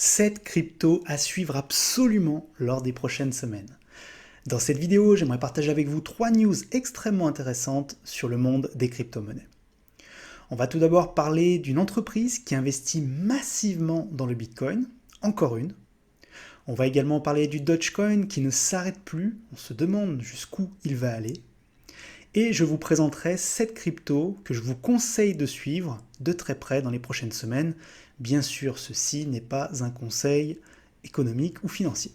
7 cryptos à suivre absolument lors des prochaines semaines. Dans cette vidéo, j'aimerais partager avec vous 3 news extrêmement intéressantes sur le monde des crypto-monnaies. On va tout d'abord parler d'une entreprise qui investit massivement dans le Bitcoin, encore une. On va également parler du Dogecoin qui ne s'arrête plus, on se demande jusqu'où il va aller. Et je vous présenterai 7 cryptos que je vous conseille de suivre de très près dans les prochaines semaines. Bien sûr, ceci n'est pas un conseil économique ou financier.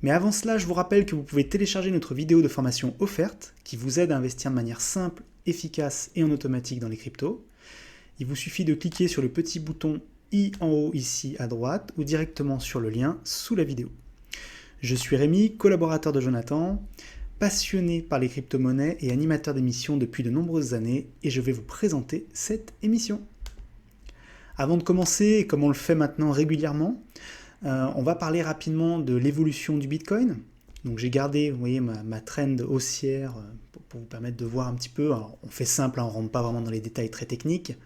Mais avant cela, je vous rappelle que vous pouvez télécharger notre vidéo de formation offerte qui vous aide à investir de manière simple, efficace et en automatique dans les cryptos. Il vous suffit de cliquer sur le petit bouton i en haut ici à droite ou directement sur le lien sous la vidéo. Je suis Rémi, collaborateur de Jonathan, passionné par les crypto-monnaies et animateur d'émissions depuis de nombreuses années, et je vais vous présenter cette émission. Avant de commencer, et comme on le fait maintenant régulièrement, on va parler rapidement de l'évolution du Bitcoin. Donc j'ai gardé, vous voyez, ma trend haussière pour vous permettre de voir un petit peu. Alors, on fait simple, on ne rentre pas vraiment dans les détails très techniques,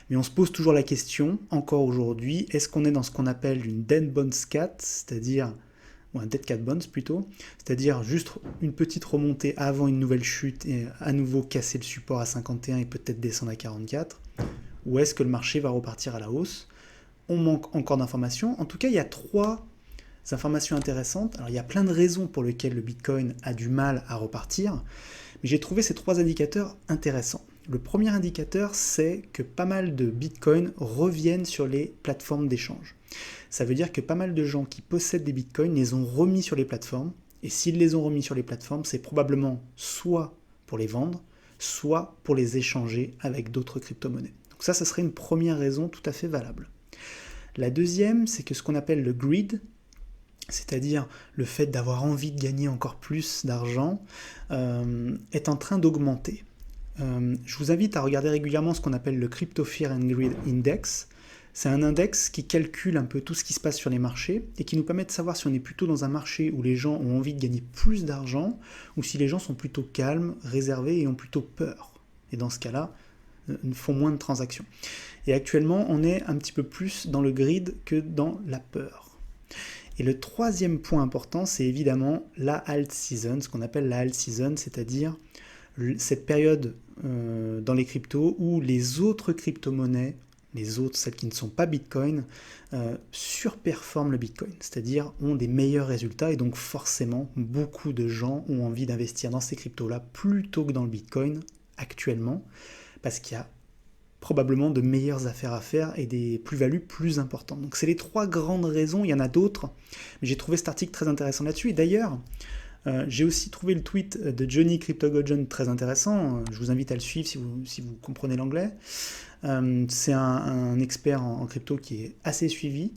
mais on se pose toujours la question, encore aujourd'hui, est-ce qu'on est dans ce qu'on appelle une dead bounce cat, c'est-à-dire ou un dead cat bounce plutôt, c'est-à-dire juste une petite remontée avant une nouvelle chute et à nouveau casser le support à 51 et peut-être descendre à 44, ou est-ce que le marché va repartir à la hausse? On manque encore d'informations. En tout cas, il y a 3 informations intéressantes. Alors, il y a plein de raisons pour lesquelles le Bitcoin a du mal à repartir, mais j'ai trouvé ces 3 indicateurs intéressants. Le premier indicateur, c'est que pas mal de Bitcoin reviennent sur les plateformes d'échange. Ça veut dire que pas mal de gens qui possèdent des Bitcoins les ont remis sur les plateformes, et s'ils les ont remis sur les plateformes, c'est probablement soit pour les vendre, soit pour les échanger avec d'autres crypto-monnaies. Donc ça serait une première raison tout à fait valable. La deuxième, c'est que ce qu'on appelle le greed, c'est-à-dire le fait d'avoir envie de gagner encore plus d'argent, est en train d'augmenter. Je vous invite à regarder régulièrement ce qu'on appelle le Crypto Fear and Greed Index. C'est un index qui calcule un peu tout ce qui se passe sur les marchés et qui nous permet de savoir si on est plutôt dans un marché où les gens ont envie de gagner plus d'argent ou si les gens sont plutôt calmes, réservés et ont plutôt peur. Et dans ce cas-là, font moins de transactions. Et actuellement, on est un petit peu plus dans le greed que dans la peur. Et le troisième point important, c'est évidemment la alt season, ce qu'on appelle la alt season, c'est-à-dire cette période dans les cryptos où les autres crypto-monnaies, celles qui ne sont pas Bitcoin, surperforment le Bitcoin, c'est-à-dire ont des meilleurs résultats, et donc forcément, beaucoup de gens ont envie d'investir dans ces cryptos-là plutôt que dans le Bitcoin actuellement, parce qu'il y a probablement de meilleures affaires à faire et des plus-values plus importantes. Donc c'est les 3 grandes raisons, il y en a d'autres, mais j'ai trouvé cet article très intéressant là-dessus. Et d'ailleurs, j'ai aussi trouvé le tweet de Johnny CryptoGojon très intéressant, je vous invite à le suivre si vous comprenez l'anglais. C'est un expert en crypto qui est assez suivi,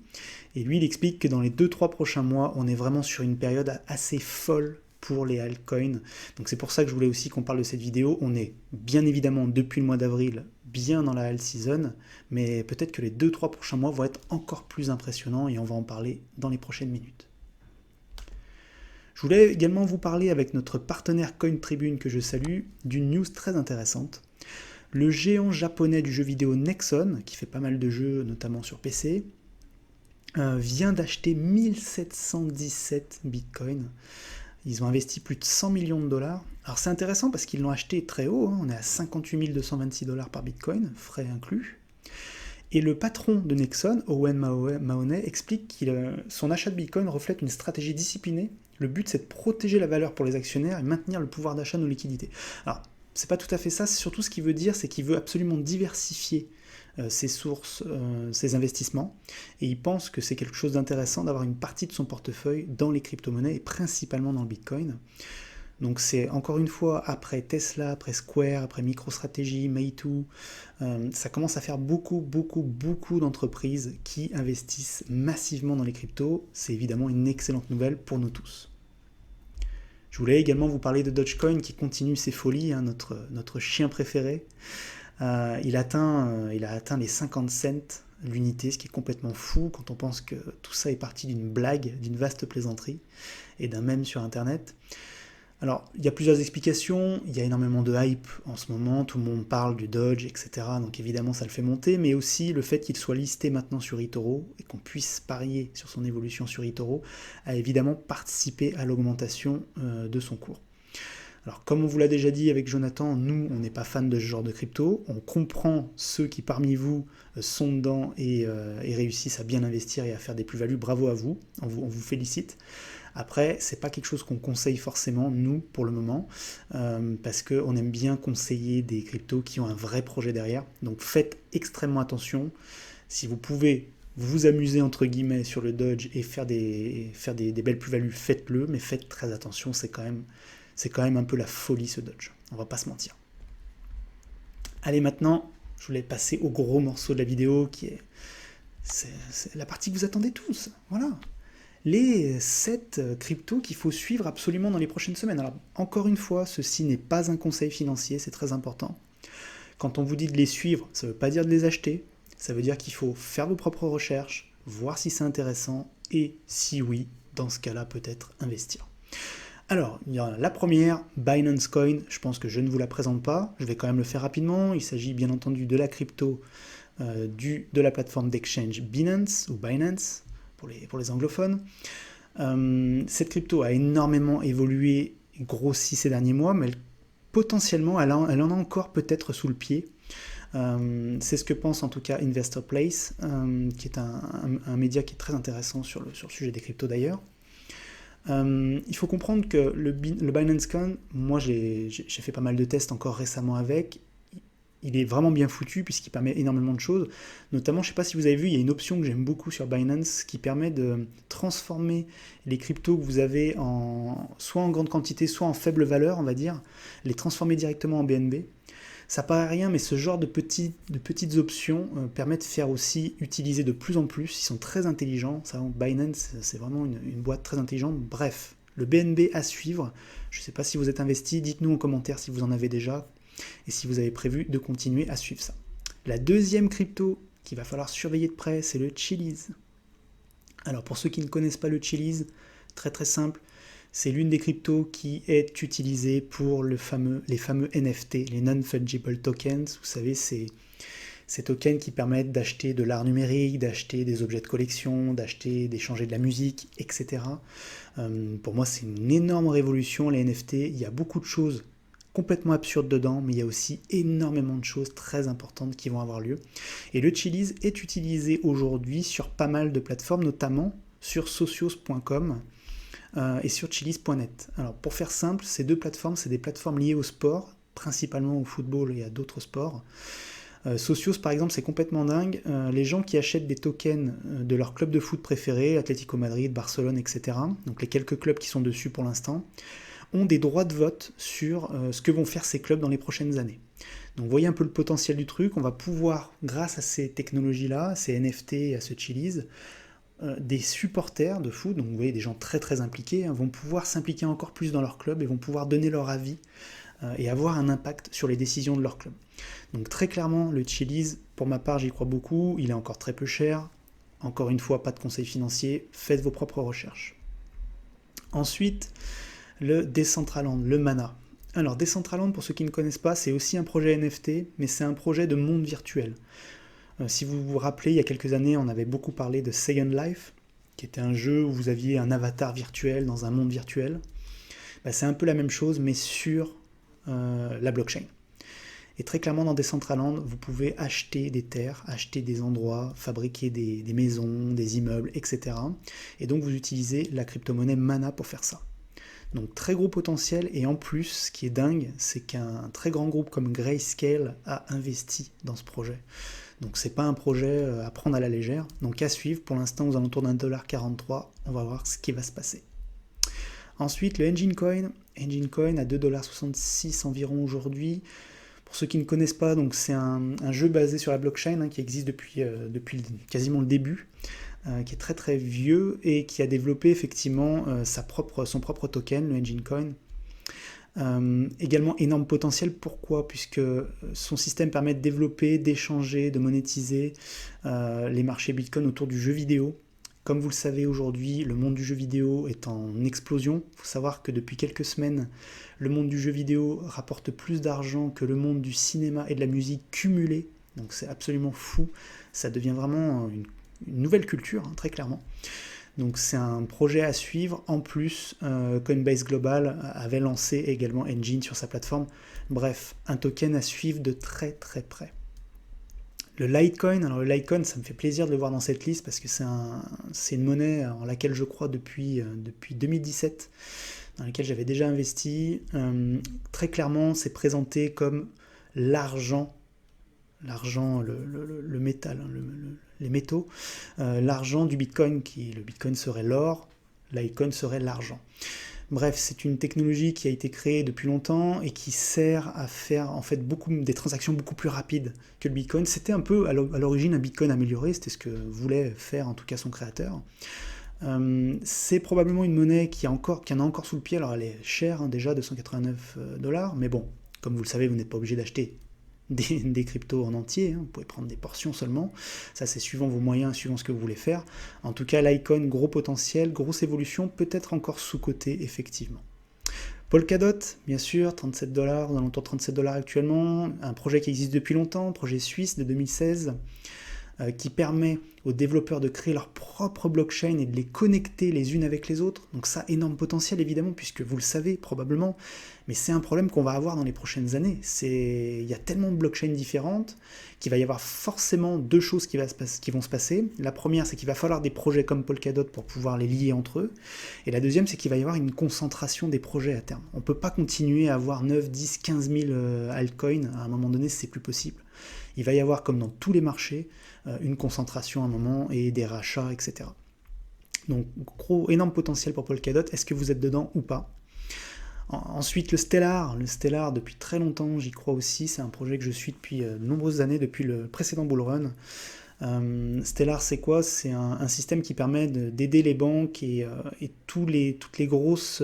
et lui il explique que dans les 2-3 prochains mois, on est vraiment sur une période assez folle pour les altcoins. Donc c'est pour ça que je voulais aussi qu'on parle de cette vidéo. On est bien évidemment depuis le mois d'avril bien dans la alt season, mais peut-être que les 2-3 prochains mois vont être encore plus impressionnants et on va en parler dans les prochaines minutes. Je voulais également vous parler avec notre partenaire CoinTribune que je salue d'une news très intéressante. Le géant japonais du jeu vidéo Nexon, qui fait pas mal de jeux notamment sur PC, vient d'acheter 1717 bitcoins. Ils ont investi plus de 100 millions de dollars. Alors c'est intéressant parce qu'ils l'ont acheté très haut, on est à 58 226 dollars par bitcoin, frais inclus. Et le patron de Nexon, Owen Mahoney, explique que son achat de bitcoin reflète une stratégie disciplinée. Le but, c'est de protéger la valeur pour les actionnaires et maintenir le pouvoir d'achat de nos liquidités. Alors, c'est pas tout à fait ça, c'est surtout ce qu'il veut dire, c'est qu'il veut absolument diversifier ses sources, ses investissements, et il pense que c'est quelque chose d'intéressant d'avoir une partie de son portefeuille dans les crypto-monnaies et principalement dans le Bitcoin. Donc c'est encore une fois après Tesla, après Square, après MicroStrategy, Meitu, ça commence à faire beaucoup d'entreprises qui investissent massivement dans les cryptos. C'est évidemment une excellente nouvelle pour nous tous. Je voulais également vous parler de Dogecoin qui continue ses folies, hein, notre chien préféré. Il a atteint les 50 cents l'unité, ce qui est complètement fou quand on pense que tout ça est parti d'une blague, d'une vaste plaisanterie et d'un mème sur internet. Alors, il y a plusieurs explications, il y a énormément de hype en ce moment, tout le monde parle du Doge, etc. Donc évidemment ça le fait monter, mais aussi le fait qu'il soit listé maintenant sur eToro et qu'on puisse parier sur son évolution sur eToro a évidemment participé à l'augmentation de son cours. Alors comme on vous l'a déjà dit avec Jonathan, nous on n'est pas fan de ce genre de crypto, on comprend ceux qui parmi vous sont dedans et réussissent à bien investir et à faire des plus-values, bravo à vous, on vous félicite. Après, c'est pas quelque chose qu'on conseille forcément, nous, pour le moment, parce qu'on aime bien conseiller des cryptos qui ont un vrai projet derrière. Donc faites extrêmement attention. Si vous pouvez vous amuser, entre guillemets, sur le Dodge et faire des belles plus-values, faites-le, mais faites très attention, c'est quand même un peu la folie ce Dodge. On va pas se mentir. Allez, maintenant, je voulais passer au gros morceau de la vidéo qui est c'est la partie que vous attendez tous. Voilà. Les 7 cryptos qu'il faut suivre absolument dans les prochaines semaines. Alors, encore une fois, ceci n'est pas un conseil financier, c'est très important. Quand on vous dit de les suivre, ça ne veut pas dire de les acheter, ça veut dire qu'il faut faire vos propres recherches, voir si c'est intéressant, et si oui, dans ce cas-là, peut-être investir. Alors, il y a la première, Binance Coin, je pense que je ne vous la présente pas, je vais quand même le faire rapidement, il s'agit bien entendu de la crypto de la plateforme d'exchange Binance, ou Binance, pour les anglophones. Cette crypto a énormément évolué, grossi ces derniers mois, mais potentiellement, elle en a encore peut-être sous le pied. C'est ce que pense en tout cas Investor Place, qui est un média qui est très intéressant sur le sujet des cryptos d'ailleurs. Il faut comprendre que le Binance Coin, moi j'ai fait pas mal de tests encore récemment avec, il est vraiment bien foutu puisqu'il permet énormément de choses. Notamment, je ne sais pas si vous avez vu, il y a une option que j'aime beaucoup sur Binance qui permet de transformer les cryptos que vous avez soit en grande quantité, soit en faible valeur, on va dire, les transformer directement en BNB. Ça paraît rien, mais ce genre de petites options permet de faire aussi utiliser de plus en plus. Ils sont très intelligents. Ça, Binance, c'est vraiment une boîte très intelligente. Bref, le BNB à suivre. Je ne sais pas si vous êtes investi. Dites-nous en commentaire si vous en avez déjà et si vous avez prévu de continuer à suivre ça. La deuxième crypto qu'il va falloir surveiller de près, c'est le Chiliz. Alors pour ceux qui ne connaissent pas le Chiliz, très très simple, c'est l'une des cryptos qui est utilisée pour les fameux NFT, les Non-Fungible Tokens. Vous savez, c'est ces tokens qui permettent d'acheter de l'art numérique, d'acheter des objets de collection, d'échanger de la musique, etc. Pour moi, c'est une énorme révolution, les NFT. Il y a beaucoup de choses complètement absurdes dedans, mais il y a aussi énormément de choses très importantes qui vont avoir lieu. Et le Chiliz est utilisé aujourd'hui sur pas mal de plateformes, notamment sur socios.com et sur chiliz.net. Alors pour faire simple, ces deux plateformes, c'est des plateformes liées au sport, principalement au football et à d'autres sports. Socios par exemple, c'est complètement dingue. Les gens qui achètent des tokens de leur club de foot préféré, Atlético Madrid, Barcelone, etc., donc les quelques clubs qui sont dessus pour l'instant, ont des droits de vote sur ce que vont faire ces clubs dans les prochaines années. Donc vous voyez un peu le potentiel du truc, on va pouvoir, grâce à ces technologies-là, ces NFT et à ce Chiliz, des supporters de foot, donc vous voyez des gens très très impliqués, vont pouvoir s'impliquer encore plus dans leur club et vont pouvoir donner leur avis et avoir un impact sur les décisions de leur club. Donc très clairement, le Chiliz, pour ma part, j'y crois beaucoup, il est encore très peu cher. Encore une fois, pas de conseils financiers, faites vos propres recherches. Ensuite, le Decentraland, le Mana. Alors Decentraland, pour ceux qui ne connaissent pas, c'est aussi un projet NFT, mais c'est un projet de monde virtuel. Si vous vous rappelez, il y a quelques années, on avait beaucoup parlé de Second Life, qui était un jeu où vous aviez un avatar virtuel dans un monde virtuel. C'est un peu la même chose, mais sur la blockchain. Et très clairement, dans Decentraland, vous pouvez acheter des terres, acheter des endroits, fabriquer des maisons, des immeubles, etc. Et donc, vous utilisez la crypto-monnaie Mana pour faire ça. Donc, très gros potentiel. Et en plus, ce qui est dingue, c'est qu'un très grand groupe comme Grayscale a investi dans ce projet. Donc, c'est pas un projet à prendre à la légère. Donc, à suivre. Pour l'instant, aux alentours d'un $1,43. On va voir ce qui va se passer. Ensuite, le Engine Coin. Engine Coin à $2,66 environ aujourd'hui. Pour ceux qui ne connaissent pas, donc c'est un jeu basé sur la blockchain qui existe depuis quasiment le début, qui est très très vieux et qui a développé effectivement son propre token, le Engine Coin. Également énorme potentiel, pourquoi ? Puisque son système permet de développer, d'échanger, de monétiser les marchés Bitcoin autour du jeu vidéo Comme vous le savez aujourd'hui, le monde du jeu vidéo est en explosion. Il faut savoir que depuis quelques semaines, le monde du jeu vidéo rapporte plus d'argent que le monde du cinéma et de la musique cumulés. Donc c'est absolument fou. Ça devient vraiment une nouvelle culture, hein, très clairement. Donc c'est un projet à suivre. En plus, Coinbase Global avait lancé également Engine sur sa plateforme. Bref, un token à suivre de très très près. Le Litecoin, alors le Litecoin, ça me fait plaisir de le voir dans cette liste parce que c'est une monnaie en laquelle je crois depuis 2017, dans laquelle j'avais déjà investi. Très clairement, c'est présenté comme l'argent, le métal, hein, les métaux, l'argent du Bitcoin, le Bitcoin serait l'or, Litecoin serait l'argent. Bref, c'est une technologie qui a été créée depuis longtemps et qui sert à faire en fait des transactions beaucoup plus rapides que le Bitcoin. C'était un peu à l'origine un Bitcoin amélioré, c'était ce que voulait faire en tout cas son créateur. C'est probablement une monnaie qui en a encore sous le pied, alors elle est chère, hein, déjà 289 $, mais bon, comme vous le savez, vous n'êtes pas obligé d'acheter des cryptos en entier, hein, vous pouvez prendre des portions seulement, ça c'est suivant vos moyens, suivant ce que vous voulez faire. En tout cas, Litecoin, gros potentiel, grosse évolution, peut-être encore sous-coté effectivement. Polkadot, bien sûr, 37 $, aux alentours de 37 $ actuellement, un projet qui existe depuis longtemps, projet suisse de 2016, qui permet aux développeurs de créer leur propre blockchain et de les connecter les unes avec les autres. Donc ça, énorme potentiel évidemment, puisque vous le savez probablement, mais c'est un problème qu'on va avoir dans les prochaines années. Il y a tellement de blockchains différentes qu'il va y avoir forcément deux choses qui vont se passer. La première, c'est qu'il va falloir des projets comme Polkadot pour pouvoir les lier entre eux. Et la deuxième, c'est qu'il va y avoir une concentration des projets à terme. On ne peut pas continuer à avoir 9, 10, 15 000 altcoins. À un moment donné, c'est plus possible. Il va y avoir, comme dans tous les marchés, une concentration à un moment et des rachats, etc. Donc, énorme potentiel pour Polkadot. Est-ce que vous êtes dedans ou pas? Ensuite, le Stellar, depuis très longtemps, j'y crois aussi. C'est un projet que je suis depuis de nombreuses années, depuis le précédent bull run. Stellar, c'est quoi? C'est un système qui permet d'aider les banques et toutes les grosses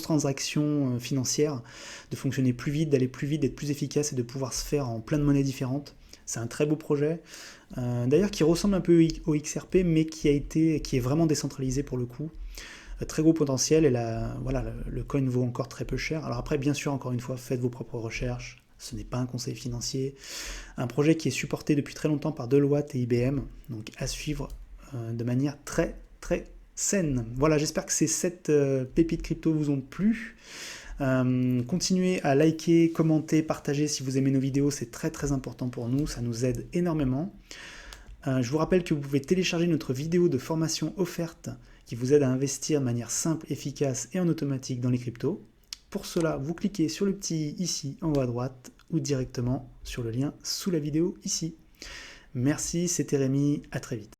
transactions financières de fonctionner plus vite, d'aller plus vite, d'être plus efficace et de pouvoir se faire en plein de monnaies différentes. C'est un très beau projet, d'ailleurs qui ressemble un peu au XRP, mais qui est vraiment décentralisé pour le coup. Très gros potentiel, et le coin vaut encore très peu cher. Alors après, bien sûr, encore une fois, faites vos propres recherches. Ce n'est pas un conseil financier. Un projet qui est supporté depuis très longtemps par Deloitte et IBM, donc à suivre de manière très très saine. Voilà, j'espère que ces 7 pépites crypto vous ont plu. Continuez à liker, commenter, partager si vous aimez nos vidéos, c'est très très important pour nous, ça nous aide énormément. Je vous rappelle que vous pouvez télécharger notre vidéo de formation offerte qui vous aide à investir de manière simple, efficace et en automatique dans les cryptos. Pour cela, vous cliquez sur le petit ici en haut à droite ou directement sur le lien sous la vidéo ici. Merci, c'était Rémi, à très vite.